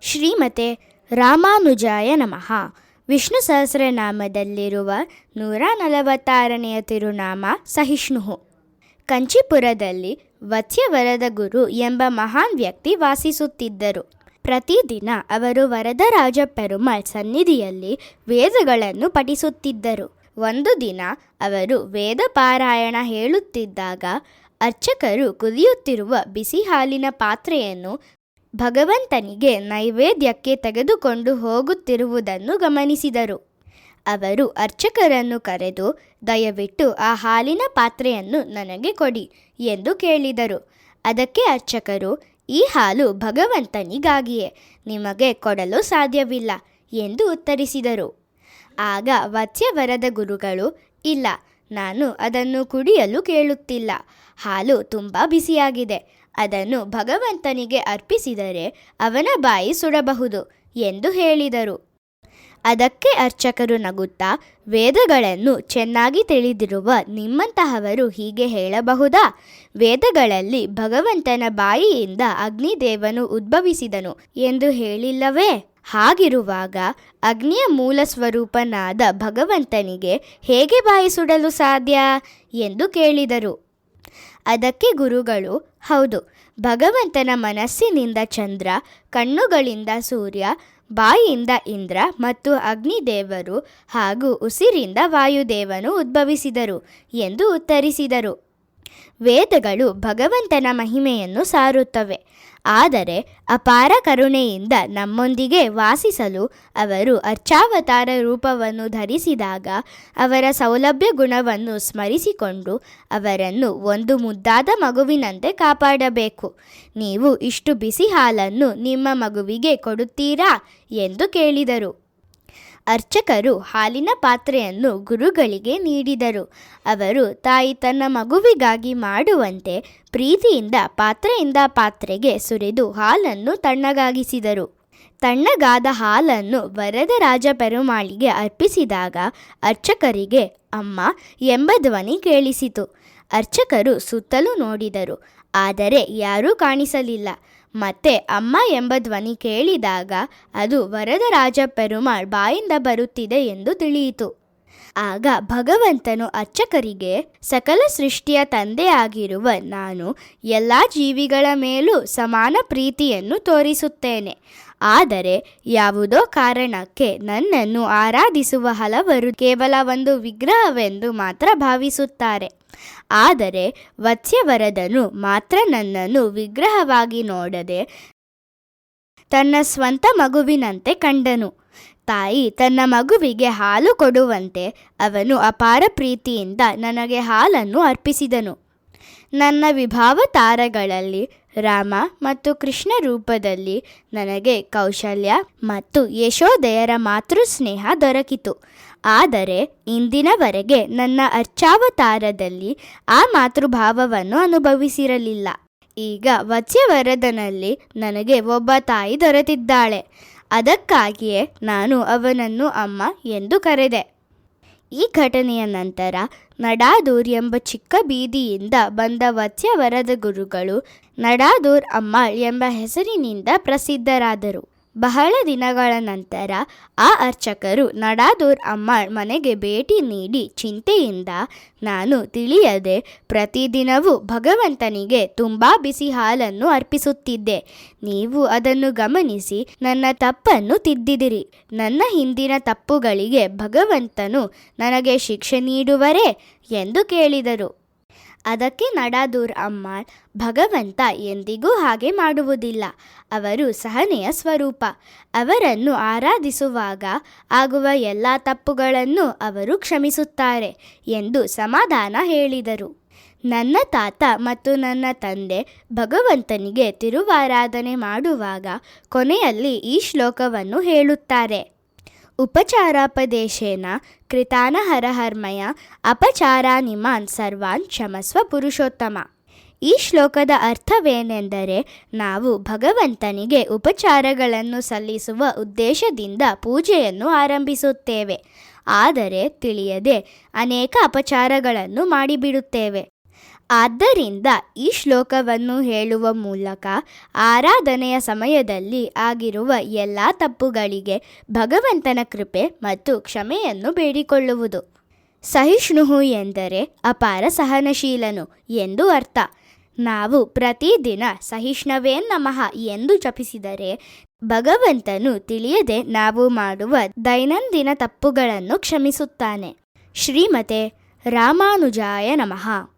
ಶ್ರೀಮತೆ ರಾಮಾನುಜಾಯ ನಮಃ. ವಿಷ್ಣು ಸಹಸ್ರನಾಮದಲ್ಲಿರುವ 146ನೆಯ ತಿರುನಾಮ ಸಹಿಷ್ಣು. ಕಂಚಿಪುರದಲ್ಲಿ ವತ್ಸ್ಯವರದ ಗುರು ಎಂಬ ಮಹಾನ್ ವ್ಯಕ್ತಿ ವಾಸಿಸುತ್ತಿದ್ದರು. ಪ್ರತಿದಿನ ಅವರು ವರದರಾಜ ಪೆರುಮಾಳ್ ಸನ್ನಿಧಿಯಲ್ಲಿ ವೇದಗಳನ್ನು ಪಠಿಸುತ್ತಿದ್ದರು. ಒಂದು ದಿನ ಅವರು ವೇದ ಪಾರಾಯಣ ಹೇಳುತ್ತಿದ್ದಾಗ ಅರ್ಚಕರು ಕುದಿಯುತ್ತಿರುವ ಬಿಸಿ ಹಾಲಿನ ಪಾತ್ರೆಯನ್ನು ಭಗವಂತನಿಗೆ ನೈವೇದ್ಯಕ್ಕೆ ತೆಗೆದುಕೊಂಡು ಹೋಗುತ್ತಿರುವುದನ್ನು ಗಮನಿಸಿದರು. ಅವರು ಅರ್ಚಕರನ್ನು ಕರೆದು, ದಯವಿಟ್ಟು ಆ ಹಾಲಿನ ಪಾತ್ರೆಯನ್ನು ನನಗೆ ಕೊಡಿ ಎಂದು ಕೇಳಿದರು. ಅದಕ್ಕೆ ಅರ್ಚಕರು, ಈ ಹಾಲು ಭಗವಂತನಿಗಾಗಿಯೇ, ನಿಮಗೆ ಕೊಡಲು ಸಾಧ್ಯವಿಲ್ಲ ಎಂದು ಉತ್ತರಿಸಿದರು. ಆಗ ವತ್ಸ್ಯವರದ ಗುರುಗಳು, ಇಲ್ಲ, ನಾನು ಅದನ್ನು ಕುಡಿಯಲು ಕೇಳುತ್ತಿಲ್ಲ. ಹಾಲು ತುಂಬ ಬಿಸಿಯಾಗಿದೆ. ಅದನ್ನು ಭಗವಂತನಿಗೆ ಅರ್ಪಿಸಿದರೆ ಅವನ ಬಾಯಿ ಸುಡಬಹುದು ಎಂದು ಹೇಳಿದರು. ಅದಕ್ಕೆ ಅರ್ಚಕರು ನಗುತ್ತಾ, ವೇದಗಳನ್ನು ಚೆನ್ನಾಗಿ ತಿಳಿದಿರುವ ನಿಮ್ಮಂತಹವರು ಹೀಗೆ ಹೇಳಬಹುದಾ? ವೇದಗಳಲ್ಲಿ ಭಗವಂತನ ಬಾಯಿಯಿಂದ ಅಗ್ನಿದೇವನು ಉದ್ಭವಿಸಿದನು ಎಂದು ಹೇಳಿಲ್ಲವೇ? ಹಾಗಿರುವಾಗ ಅಗ್ನಿಯ ಮೂಲ ಸ್ವರೂಪನಾದ ಭಗವಂತನಿಗೆ ಹೇಗೆ ಬಾಯಿ ಸುಡಲು ಸಾಧ್ಯ ಎಂದು ಕೇಳಿದರು. ಅದಕ್ಕೆ ಗುರುಗಳು, ಹೌದು, ಭಗವಂತನ ಮನಸ್ಸಿನಿಂದ ಚಂದ್ರ, ಕಣ್ಣುಗಳಿಂದ ಸೂರ್ಯ, ಬಾಯಿಯಿಂದ ಇಂದ್ರ ಮತ್ತು ಅಗ್ನಿದೇವರು ಹಾಗೂ ಉಸಿರಿಂದ ವಾಯುದೇವನು ಉದ್ಭವಿಸಿದರು ಎಂದು ಉತ್ತರಿಸಿದರು. ವೇದಗಳು ಭಗವಂತನ ಮಹಿಮೆಯನ್ನು ಸಾರುತ್ತವೆ. ಆದರೆ ಅಪಾರ ಕರುಣೆಯಿಂದ ನಮ್ಮೊಂದಿಗೆ ವಾಸಿಸಲು ಅವರು ಅರ್ಚಾವತಾರ ರೂಪವನ್ನು ಧರಿಸಿದಾಗ ಅವರ ಸೌಲಭ್ಯ ಗುಣವನ್ನು ಸ್ಮರಿಸಿಕೊಂಡು ಅವರನ್ನು ಒಂದು ಮುದ್ದಾದ ಮಗುವಿನಂತೆ ಕಾಪಾಡಬೇಕು. ನೀವು ಇಷ್ಟು ಬಿಸಿ ಹಾಲನ್ನು ನಿಮ್ಮ ಮಗುವಿಗೆ ಕೊಡುತ್ತೀರಾ ಎಂದು ಕೇಳಿದರು. ಅರ್ಚಕರು ಹಾಲಿನ ಪಾತ್ರೆಯನ್ನು ಗುರುಗಳಿಗೆ ನೀಡಿದರು. ಅವರು ತಾಯಿ ತನ್ನ ಮಗುವಿಗಾಗಿ ಮಾಡುವಂತೆ ಪ್ರೀತಿಯಿಂದ ಪಾತ್ರೆಯಿಂದ ಪಾತ್ರೆಗೆ ಸುರಿದು ಹಾಲನ್ನು ತಣ್ಣಗಾಗಿಸಿದರು. ತಣ್ಣಗಾದ ಹಾಲನ್ನು ವರದರಾಜ ಪೆರುಮಾಳಿಗೆ ಅರ್ಪಿಸಿದಾಗ ಅರ್ಚಕರಿಗೆ ಅಮ್ಮ ಎಂಬ ಧ್ವನಿ ಕೇಳಿಸಿತು. ಅರ್ಚಕರು ಸುತ್ತಲೂ ನೋಡಿದರು, ಆದರೆ ಯಾರೂ ಕಾಣಿಸಲಿಲ್ಲ. ಮತ್ತೆ ಅಮ್ಮ ಎಂಬ ಧ್ವನಿ ಕೇಳಿದಾಗ ಅದು ವರದರಾಜ ಪೆರುಮಾಳ್ ಬಾಯಿಂದ ಬರುತ್ತಿದೆ ಎಂದು ತಿಳಿಯಿತು. ಆಗ ಭಗವಂತನು ಅರ್ಚಕರಿಗೆ, ಸಕಲ ಸೃಷ್ಟಿಯ ತಂದೆಯಾಗಿರುವ ನಾನು ಎಲ್ಲ ಜೀವಿಗಳ ಮೇಲೂ ಸಮಾನ ಪ್ರೀತಿಯನ್ನು ತೋರಿಸುತ್ತೇನೆ. ಆದರೆ ಯಾವುದೋ ಕಾರಣಕ್ಕೆ ನನ್ನನ್ನು ಆರಾಧಿಸುವ ಹಲವರು ಕೇವಲ ಒಂದು ವಿಗ್ರಹವೆಂದು ಮಾತ್ರ ಭಾವಿಸುತ್ತಾರೆ. ಆದರೆ ವತ್ಸ್ಯವರದನು ಮಾತ್ರ ನನ್ನನ್ನು ವಿಗ್ರಹವಾಗಿ ನೋಡದೆ ತನ್ನ ಸ್ವಂತ ಮಗುವಿನಂತೆ ಕಂಡನು. ತಾಯಿ ತನ್ನ ಮಗುವಿಗೆ ಹಾಲು ಕೊಡುವಂತೆ ಅವನು ಅಪಾರ ಪ್ರೀತಿಯಿಂದ ನನಗೆ ಹಾಲನ್ನು ಅರ್ಪಿಸಿದನು. ನನ್ನ ವಿಭಾವತಾರಗಳಲ್ಲಿ ರಾಮ ಮತ್ತು ಕೃಷ್ಣ ರೂಪದಲ್ಲಿ ನನಗೆ ಕೌಶಲ್ಯ ಮತ್ತು ಯಶೋದೆಯರ ಮಾತೃಸ್ನೇಹ ದೊರಕಿತು. ಆದರೆ ಇಂದಿನವರೆಗೆ ನನ್ನ ಅರ್ಚಾವತಾರದಲ್ಲಿ ಆ ಮಾತೃಭಾವವನ್ನು ಅನುಭವಿಸಿರಲಿಲ್ಲ. ಈಗ ವತ್ಸ್ಯವರದನಲ್ಲಿ ನನಗೆ ಒಬ್ಬ ತಾಯಿ ದೊರೆತಿದ್ದಾಳೆ. ಅದಕ್ಕಾಗಿಯೇ ನಾನು ಅವನನ್ನು ಅಮ್ಮ ಎಂದು ಕರೆದೆ. ಈ ಘಟನೆಯ ನಂತರ ನಡಾದೂರ್ ಎಂಬ ಚಿಕ್ಕ ಬೀದಿಯಿಂದ ಬಂದ ವತ್ಸ್ಯವರದ ಗುರುಗಳು ನಡಾದೂರ್ ಅಮ್ಮಾಳ್ ಎಂಬ ಹೆಸರಿನಿಂದ ಪ್ರಸಿದ್ಧರಾದರು. ಬಹಳ ದಿನಗಳ ನಂತರ ಆ ಅರ್ಚಕರು ನಡಾದೂರ್ ಅಮ್ಮಾಳ್ ಮನೆಗೆ ಭೇಟಿ ನೀಡಿ ಚಿಂತೆಯಿಂದ, ನಾನು ತಿಳಿಯದೆ ಪ್ರತಿದಿನವೂ ಭಗವಂತನಿಗೆ ತುಂಬ ಬಿಸಿ ಹಾಲನ್ನು ಅರ್ಪಿಸುತ್ತಿದ್ದೆ. ನೀವು ಅದನ್ನು ಗಮನಿಸಿ ನನ್ನ ತಪ್ಪನ್ನು ತಿದ್ದಿದಿರಿ. ನನ್ನ ಹಿಂದಿನ ತಪ್ಪುಗಳಿಗೆ ಭಗವಂತನು ನನಗೆ ಶಿಕ್ಷೆ ನೀಡುವರೇ ಎಂದು ಕೇಳಿದರು. ಅದಕ್ಕೆ ನಡಾದೂರ್ ಅಮ್ಮಾಳ್, ಭಗವಂತ ಎಂದಿಗೂ ಹಾಗೆ ಮಾಡುವುದಿಲ್ಲ. ಅವರು ಸಹನೆಯ ಸ್ವರೂಪ. ಅವರನ್ನು ಆರಾಧಿಸುವಾಗ ಆಗುವ ಎಲ್ಲ ತಪ್ಪುಗಳನ್ನು ಅವರು ಕ್ಷಮಿಸುತ್ತಾರೆ ಎಂದು ಸಮಾಧಾನ ಹೇಳಿದರು. ನನ್ನ ತಾತ ಮತ್ತು ನನ್ನ ತಂದೆ ಭಗವಂತನಿಗೆ ತಿರುವಾರಾಧನೆ ಮಾಡುವಾಗ ಕೊನೆಯಲ್ಲಿ ಈ ಶ್ಲೋಕವನ್ನು ಹೇಳುತ್ತಾರೆ. ಉಪಚಾರಾಪದೇಶೇನ ಕೃತಾನ ಹರಹರ್ಮಯ ಅಪಚಾರಾನಿಮಾನ್ ಸರ್ವಾನ್ ಕ್ಷಮಸ್ವ ಪುರುಷೋತ್ತಮ. ಈ ಶ್ಲೋಕದ ಅರ್ಥವೇನೆಂದರೆ, ನಾವು ಭಗವಂತನಿಗೆ ಉಪಚಾರಗಳನ್ನು ಸಲ್ಲಿಸುವ ಉದ್ದೇಶದಿಂದ ಪೂಜೆಯನ್ನು ಆರಂಭಿಸುತ್ತೇವೆ. ಆದರೆ ತಿಳಿಯದೆ ಅನೇಕ ಅಪಚಾರಗಳನ್ನು ಮಾಡಿಬಿಡುತ್ತೇವೆ. ಆದ್ದರಿಂದ ಈ ಶ್ಲೋಕವನ್ನು ಹೇಳುವ ಮೂಲಕ ಆರಾಧನೆಯ ಸಮಯದಲ್ಲಿ ಆಗಿರುವ ಎಲ್ಲ ತಪ್ಪುಗಳಿಗೆ ಭಗವಂತನ ಕೃಪೆ ಮತ್ತು ಕ್ಷಮೆಯನ್ನು ಬೇಡಿಕೊಳ್ಳುವುದು. ಸಹಿಷ್ಣುಹು ಎಂದರೆ ಅಪಾರ ಸಹನಶೀಲನು ಎಂದು ಅರ್ಥ. ನಾವು ಪ್ರತಿದಿನ ಸಹಿಷ್ಣವೇ ನಮಃ ಎಂದು ಜಪಿಸಿದರೆ ಭಗವಂತನು ತಿಳಿಯದೆ ನಾವು ಮಾಡುವ ದೈನಂದಿನ ತಪ್ಪುಗಳನ್ನು ಕ್ಷಮಿಸುತ್ತಾನೆ. ಶ್ರೀಮತೆ ರಾಮಾನುಜಾಯ ನಮಃ.